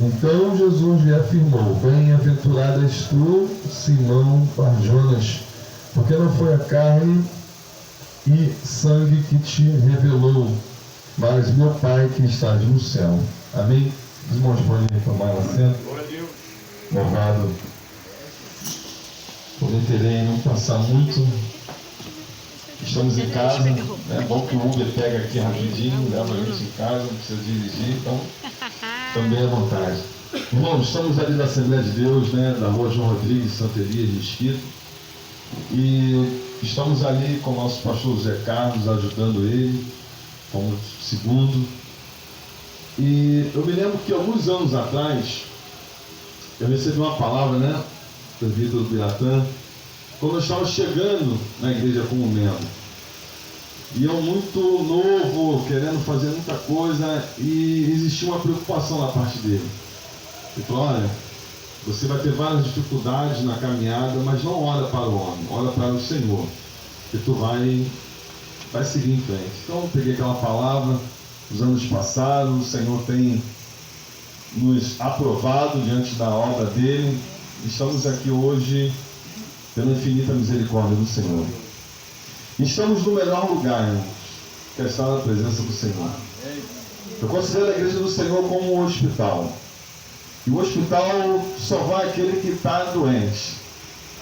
Então Jesus lhe afirmou: bem-aventurado és tu, Simão Bar-Jonas, porque não foi a carne e sangue que te revelou, mas meu Pai que estás no céu. Amém? Os irmãos podem tomar assento. Louvado. Prometerei não passar muito. Estamos em casa. É bom que o Uber pega aqui rapidinho, leva a gente em casa, não precisa dirigir, então também à vontade. Irmãos, estamos ali na Assembleia de Deus, né, da rua João Rodrigues, Santa Elias de Mesquita. E estamos ali com o nosso pastor Zé Carlos, ajudando ele, como segundo. E eu me lembro que alguns anos atrás, eu recebi uma palavra, né, do Vitor Biratã, quando eu estava chegando na igreja como membro. E eu muito novo, querendo fazer muita coisa, e existia uma preocupação da parte dele. Ele falou: olha, você vai ter várias dificuldades na caminhada, mas não olha para o homem, olha para o Senhor, que tu vai seguir em frente. Então eu peguei aquela palavra, os anos passaram, o Senhor tem nos aprovado diante da obra dele. Estamos aqui hoje pela infinita misericórdia do Senhor. Estamos no melhor lugar, irmãos, que é estar na presença do Senhor. Eu considero a igreja do Senhor como um hospital. E o hospital só vai aquele que está doente.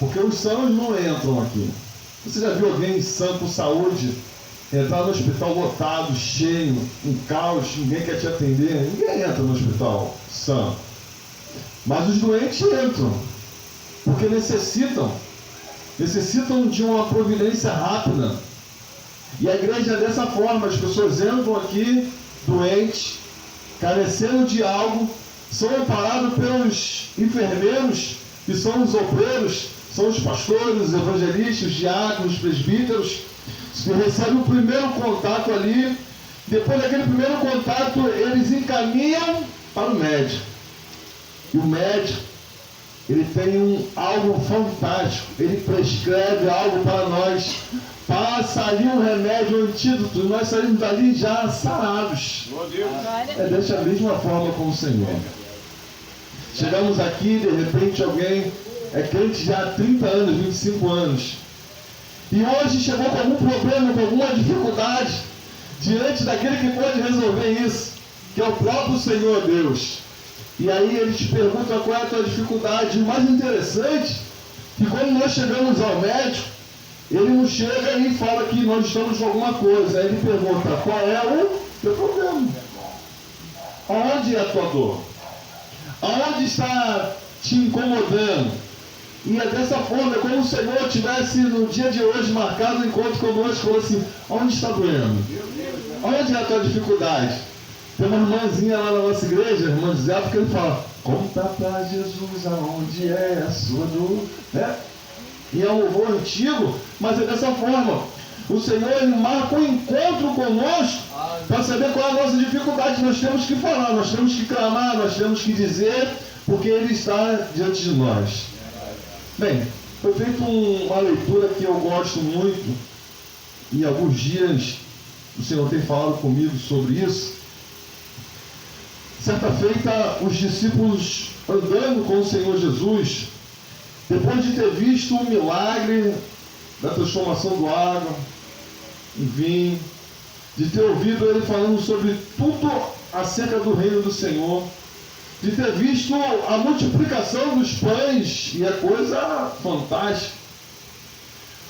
Porque os sãos não entram aqui. Você já viu alguém sã com saúde entrar no hospital lotado, cheio, um caos, ninguém quer te atender? Ninguém entra no hospital sã. Mas os doentes entram. Porque necessitam de uma providência rápida. E a igreja é dessa forma. As pessoas entram aqui doentes, carecendo de algo, são amparados pelos enfermeiros, que são os obreiros, são os pastores, os evangelistas, os diáconos, os presbíteros, que recebem o primeiro contato ali. Depois daquele primeiro contato, eles encaminham para o médico. E o médico, ele tem algo fantástico. Ele prescreve algo para nós. Passa ali um remédio, um antídoto, e nós saímos dali já sarados. É dessa mesma forma com o Senhor. Chegamos aqui, de repente alguém é crente já há 30 anos, 25 anos. E hoje chegou com algum problema, com alguma dificuldade, diante daquele que pode resolver isso, que é o próprio Senhor Deus. E aí ele te pergunta qual é a tua dificuldade. E o mais interessante, que quando nós chegamos ao médico, ele não chega e fala que nós estamos com alguma coisa. Aí ele pergunta: qual é o teu problema? Aonde é a tua dor? Aonde está te incomodando? E é dessa forma, é como o Senhor tivesse no dia de hoje marcado um encontro conosco e falou assim: onde está doendo? Onde é a tua dificuldade? Tem uma irmãzinha lá na nossa igreja, a irmã José, porque ele fala: conta para Jesus aonde é a sua dor, né? E é um louvor antigo, mas é dessa forma. O Senhor, ele marca um encontro conosco para saber qual é a nossa dificuldade. Nós temos que falar, nós temos que clamar, nós temos que dizer, porque ele está diante de nós. Bem, foi feita uma leitura que eu gosto muito, e alguns dias o Senhor tem falado comigo sobre isso. Certa feita, os discípulos andando com o Senhor Jesus, depois de ter visto o milagre da transformação do água em vinho, de ter ouvido ele falando sobre tudo acerca do reino do Senhor, de ter visto a multiplicação dos pães, e a coisa fantástica.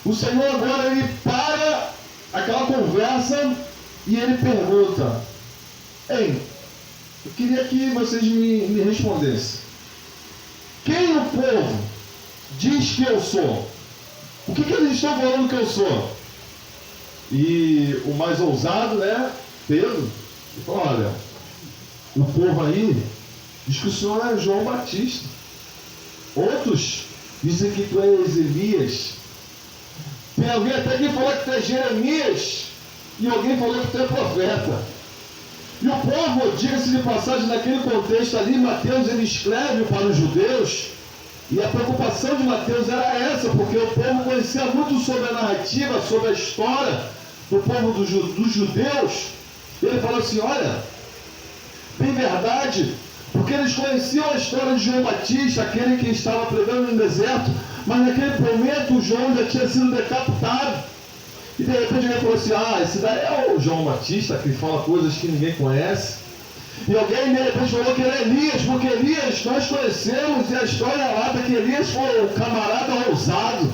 O Senhor agora, ele para aquela conversa e ele pergunta: ei, eu queria que vocês me respondessem. Quem o povo diz que eu sou? O que eles estão falando que eu sou? E o mais ousado, né, Pedro, ele falou: olha, o povo aí diz que o senhor é João Batista. Outros dizem que tu és Elias. Tem alguém até que falou que tu é Jeremias. E alguém falou que tu é profeta. E o povo, diga-se de passagem, naquele contexto ali, Mateus, ele escreve para os judeus. E a preocupação de Mateus era essa, porque o povo conhecia muito sobre a narrativa, sobre a história do povo dos judeus. Ele falou assim: olha, tem verdade, porque Porque eles conheciam a história de João Batista, aquele que estava pregando no deserto, mas naquele momento o João já tinha sido decapitado. E de repente alguém falou assim, esse daí é o João Batista, que fala coisas que ninguém conhece. E alguém de repente falou que era Elias, porque Elias nós conhecemos, e a história relata que Elias foi o camarada ousado.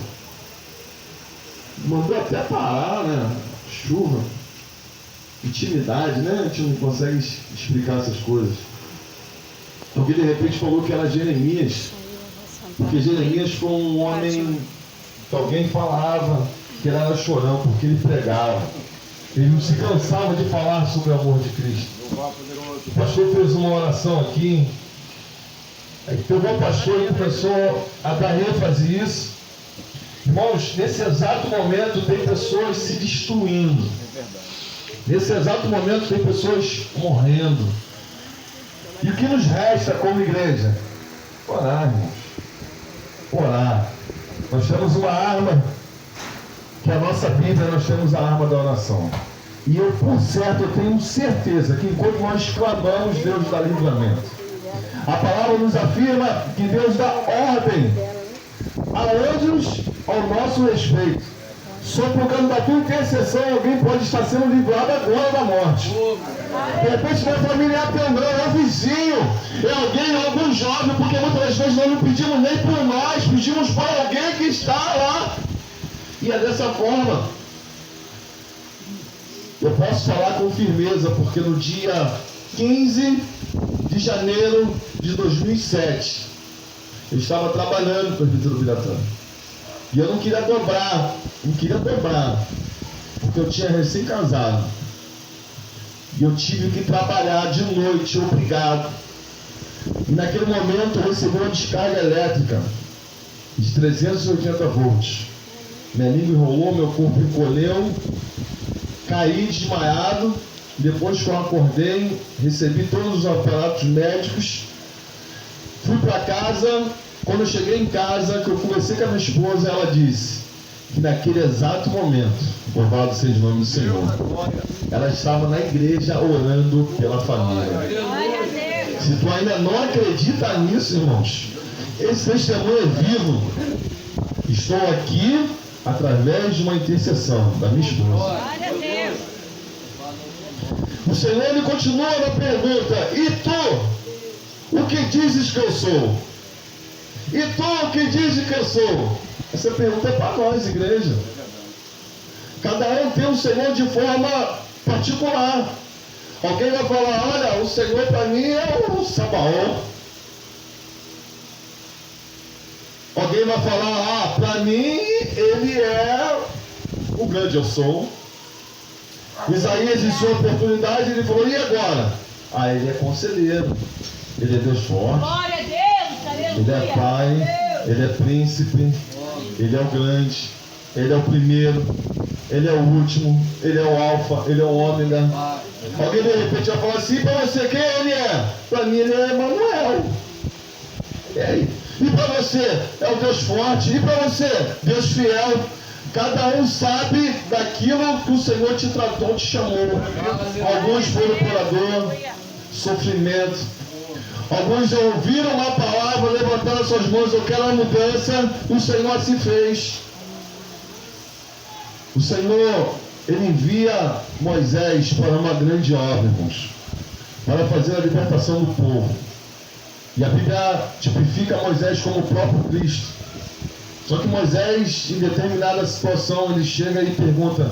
Mandou até parar, né? Chuva. Intimidade, né? A gente não consegue explicar essas coisas. Alguém de repente falou que era Jeremias, porque Jeremias foi um homem que alguém falava que ele era chorão, porque ele pregava. Ele não se cansava de falar sobre o amor de Cristo. O pastor fez uma oração aqui, pegou o pastor e começou a dar ênfase a isso. Irmãos, nesse exato momento tem pessoas se destruindo. Nesse exato momento tem pessoas morrendo. E o que nos resta como igreja? Orar, irmãos. Orar. Nós temos uma arma, que é a nossa Bíblia, nós temos a arma da oração. E eu, por certo, eu tenho certeza que enquanto nós clamamos, Deus dá livramento. A palavra nos afirma que Deus dá ordem a anjos ao nosso respeito. Só por causa da tua intercessão, alguém pode estar sendo livrado agora da morte. De repente, minha família é teu não, é o vizinho, é alguém, é algum jovem, porque muitas vezes nós não pedimos nem por nós, pedimos para alguém que está lá. E é dessa forma. Eu posso falar com firmeza, porque no dia 15 de janeiro de 2007, eu estava trabalhando no Presbítero Biratã. E eu não queria dobrar, porque eu tinha recém-casado. E eu tive que trabalhar de noite, obrigado. E naquele momento eu recebi uma descarga elétrica de 380 volts. Minha língua enrolou, meu corpo encolheu, caí desmaiado. Depois que eu acordei, recebi todos os aparatos médicos, fui para casa. Quando eu cheguei em casa, que eu conversei com a minha esposa, ela disse que naquele exato momento, louvado seja o nome do Senhor, ela estava na igreja orando pela família. Se tu ainda não acredita nisso, irmãos, esse testemunho é vivo. Estou aqui através de uma intercessão da minha esposa. O Senhor ele continua na pergunta: e tu, o que dizes que eu sou? E tu, o que dizes que eu sou? Essa pergunta é para nós, igreja. Cada um tem o Senhor de forma particular. Alguém vai falar: olha, o Senhor para mim é o Sabaoth. Alguém vai falar: para mim ele é o grande eu sou. Isaías, em sua oportunidade, ele falou: e agora? Ele é conselheiro, ele é Deus forte, glória a Deus, ele é pai, ele é príncipe, ele é o grande, ele é o primeiro, ele é o último, ele é o alfa, ele é o ômega. Alguém de repente vai falar assim: para você, quem ele é? Para mim ele é Emanuel. E para você é o Deus forte, e para você, Deus fiel. Cada um sabe daquilo que o Senhor te tratou, te chamou. Alguns foram por a dor, sofrimento. Alguns ouviram uma palavra, levantaram suas mãos: eu quero a mudança. O Senhor assim fez. O Senhor, ele envia Moisés para uma grande obra, irmãos, para fazer a libertação do povo. E a Bíblia tipifica Moisés como o próprio Cristo. Só que Moisés, em determinada situação, ele chega e pergunta: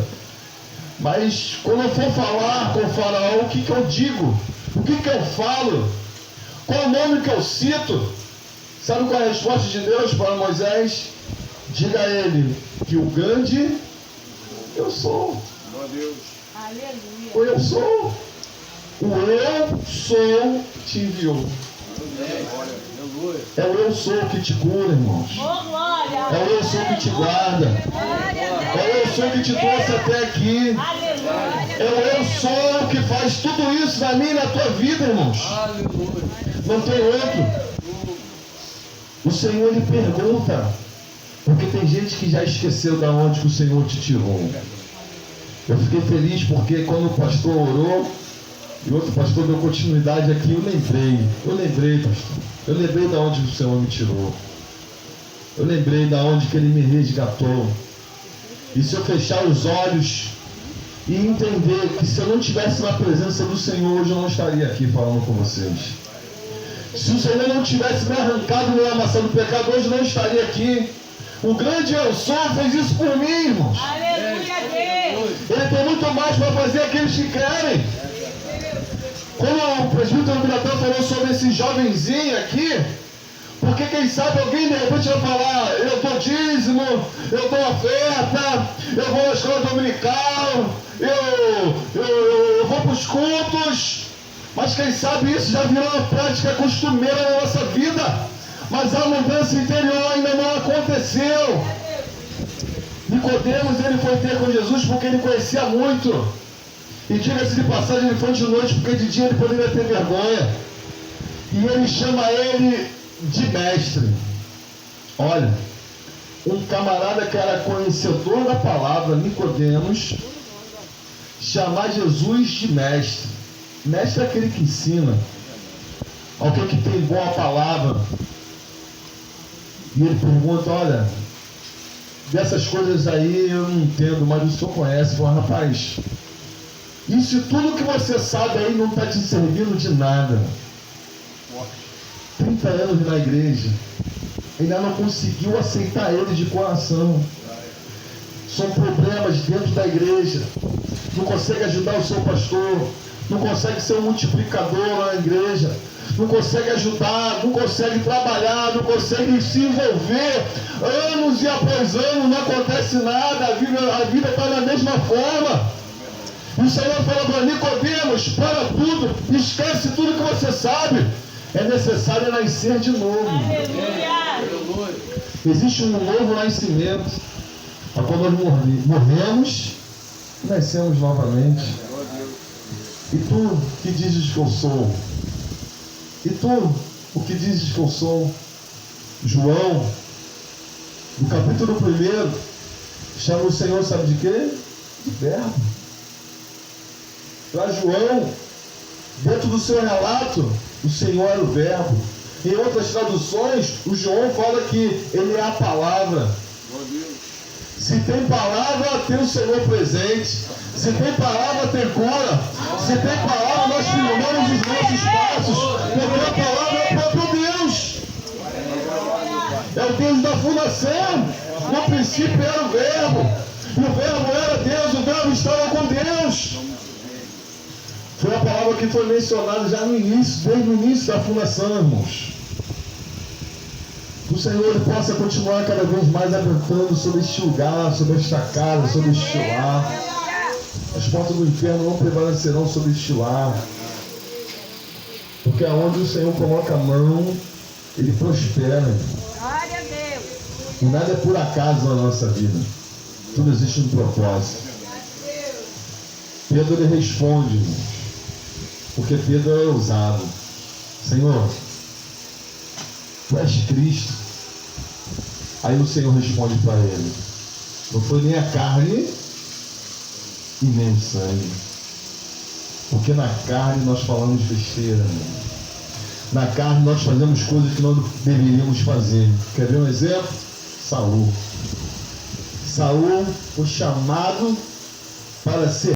mas quando eu for falar com o faraó, o que eu digo? O que eu falo? Qual o nome que eu cito? Sabe qual é a resposta de Deus para Moisés? Diga a ele que o grande eu sou. aleluia. O eu sou. O eu sou te enviou. É o eu sou que te cura, irmãos. É o eu sou que te guarda. É o eu sou que te trouxe até aqui. É o eu sou que faz tudo isso na minha e na tua vida, irmãos. Não tem outro. O Senhor lhe pergunta, porque tem gente que já esqueceu da onde que o Senhor te tirou. Eu fiquei feliz porque quando o pastor orou, E outro pastor deu continuidade aqui. Eu lembrei, pastor. Eu lembrei de onde o Senhor me tirou. Eu lembrei de onde que Ele me resgatou. E se eu fechar os olhos e entender que se eu não estivesse na presença do Senhor, hoje eu não estaria aqui falando com vocês. Se o Senhor não tivesse me arrancado no lamaçal do pecado, hoje eu não estaria aqui. O grande eu sou fez isso por mim, irmãos. Aleluia, Deus. Ele tem muito mais para fazer aqueles que querem. Quando o presbítero Biratã falou sobre esse jovenzinho aqui, porque quem sabe alguém de repente vai falar, eu dou dízimo, eu dou oferta, eu vou à escola dominical, eu vou para os cultos, mas quem sabe isso já virou uma prática costumeira na nossa vida, mas a mudança interior ainda não aconteceu. Nicodemos, ele foi ter com Jesus porque ele conhecia muito, e diga-se de passagem, ele foi de noite porque de dia ele poderia ter vergonha, e ele chama ele de mestre. Olha, um camarada que era conhecedor da palavra, Nicodemos, chamar Jesus de mestre. Mestre é aquele que ensina, alguém que tem boa palavra. E ele pergunta, olha, dessas coisas aí eu não entendo, mas o senhor conhece. Fala, rapaz, e se tudo que você sabe aí não está te servindo de nada? 30 anos na igreja, ainda não conseguiu aceitar ele de coração. São problemas dentro da igreja. Não consegue ajudar o seu pastor, não consegue ser um multiplicador na igreja, não consegue ajudar, não consegue trabalhar, não consegue se envolver. Anos e após anos não acontece nada, a vida está da mesma forma. E o Senhor falou para Nicodemos, para tudo, esquece tudo que você sabe. É necessário nascer de novo. Aleluia. Existe um novo nascimento. Para quando nós morremos, nascemos novamente. E tu, que dizes que eu sou? E tu, o que dizes que eu sou? João, no capítulo 1, chama o Senhor, sabe de quê? De verbo. Para João, dentro do seu relato, o Senhor era o verbo. Em outras traduções, o João fala que ele é a palavra. Se tem palavra, tem o Senhor presente. Se tem palavra, tem cura. Se tem palavra, nós firmamos os nossos passos. Porque a palavra é o próprio Deus. É o Deus da fundação. No princípio era o verbo. E o verbo era Deus, o verbo estava com Deus. Foi a palavra que foi mencionada já no início, desde o início da fundação, irmãos. Que o Senhor ele possa continuar cada vez mais apertando sobre este lugar, sobre esta casa, sobre este lar. As portas do inferno não prevalecerão sobre este lar. Porque aonde o Senhor coloca a mão, ele prospera. Glória a Deus. E nada é por acaso na nossa vida. Tudo existe um propósito. Pedro ele responde, irmãos. Porque Pedro é ousado. Senhor, tu és Cristo. Aí o Senhor responde para ele: não foi nem a carne e nem o sangue. Porque na carne nós falamos besteira. Na carne nós fazemos coisas que não deveríamos fazer. Quer ver um exemplo? Saul. Saul foi chamado para ser